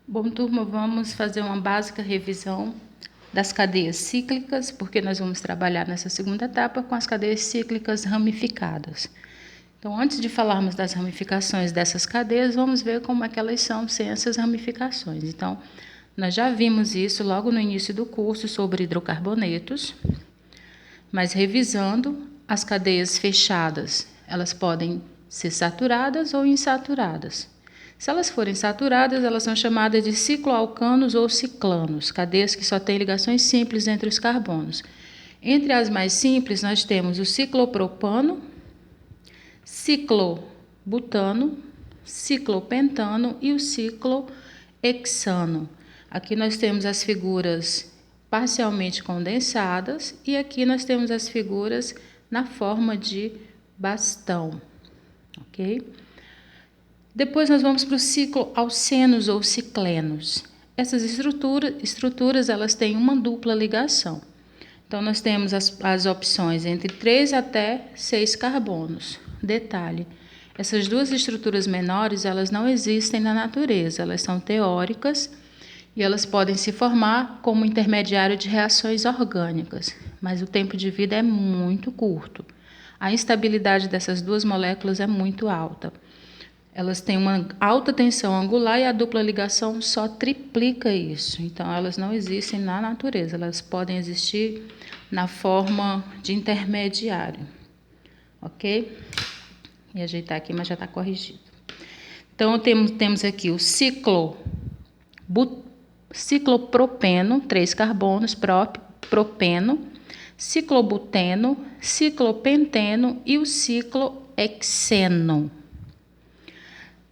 Bom, turma, vamos fazer uma básica revisão das cadeias cíclicas, porque nós vamos trabalhar nessa segunda etapa com as cadeias cíclicas ramificadas. Então, antes de falarmos das ramificações dessas cadeias, vamos ver como é que elas são sem essas ramificações. Então, nós já vimos isso logo no início do curso sobre hidrocarbonetos, mas revisando, as cadeias fechadas, elas podem ser saturadas ou insaturadas. Se elas forem saturadas, elas são chamadas de cicloalcanos ou ciclanos, cadeias que só têm ligações simples entre os carbonos. Entre as mais simples, nós temos o ciclopropano, ciclobutano, ciclopentano e o ciclohexano. Aqui nós temos as figuras parcialmente condensadas e aqui nós temos as figuras na forma de bastão, ok? Depois nós vamos para o cicloalcenos ou ciclenos. Essas estruturas elas têm uma dupla ligação. Então, nós temos as opções entre 3 até 6 carbonos. Detalhe, essas duas estruturas menores, elas não existem na natureza, elas são teóricas e elas podem se formar como intermediário de reações orgânicas, mas o tempo de vida é muito curto. A instabilidade dessas duas moléculas é muito alta. Elas têm uma alta tensão angular e a dupla ligação só triplica isso. Então, elas não existem na natureza, elas podem existir na forma de intermediário. Ok? E ajeitar aqui, mas já está corrigido. Então, temos aqui o ciclopropeno, 3 carbonos, propeno, ciclobuteno, ciclopenteno e o ciclohexeno.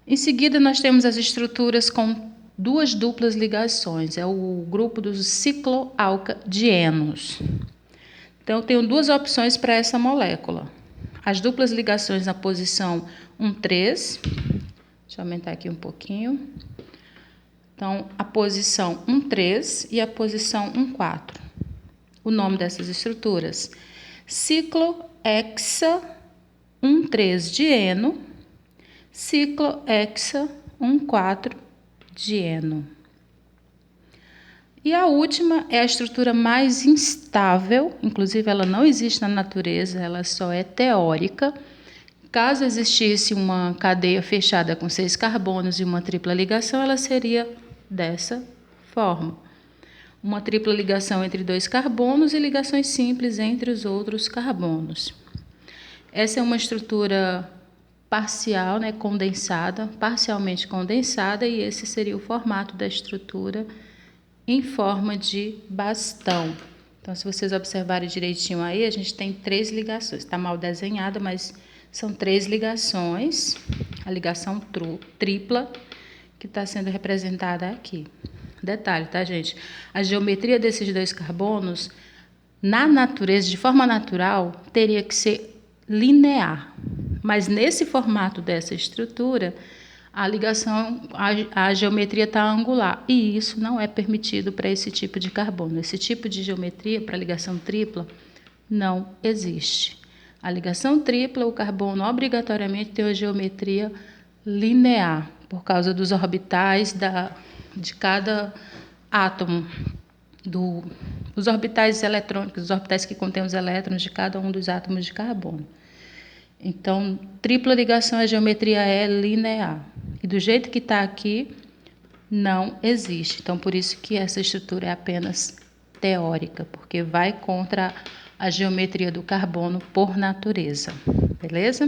Em seguida, nós temos as estruturas com duas duplas ligações, é o grupo dos cicloalcadienos. Então, eu tenho duas opções para essa molécula. As duplas ligações na posição 1,3, deixa eu aumentar aqui um pouquinho. Então, a posição 1,3 e a posição 1,4. O nome dessas estruturas, ciclohexa 1,3-dieno, ciclohexa 1,4-dieno. E a última é a estrutura mais instável, inclusive ela não existe na natureza, ela só é teórica. Caso existisse uma cadeia fechada com 6 carbonos e uma tripla ligação, ela seria dessa forma. Uma tripla ligação entre 2 carbonos e ligações simples entre os outros carbonos. Essa é uma estrutura parcial, né, condensada, parcialmente condensada, e esse seria o formato da estrutura em forma de bastão. Então, se vocês observarem direitinho aí, a gente tem 3 ligações. Está mal desenhada, mas são 3 ligações. A ligação tripla que está sendo representada aqui. Detalhe, tá, gente? A geometria desses 2 carbonos, na natureza, de forma natural, teria que ser linear. Mas nesse formato dessa estrutura, a ligação, a geometria está angular. E isso não é permitido para esse tipo de carbono. Esse tipo de geometria para ligação tripla não existe. A ligação tripla, o carbono obrigatoriamente tem uma geometria linear, por causa dos orbitais de cada átomo, os orbitais eletrônicos, os orbitais que contêm os elétrons de cada um dos átomos de carbono. Então, tripla ligação, a geometria é linear. E do jeito que está aqui, não existe. Então, por isso que essa estrutura é apenas teórica, porque vai contra a geometria do carbono por natureza. Beleza?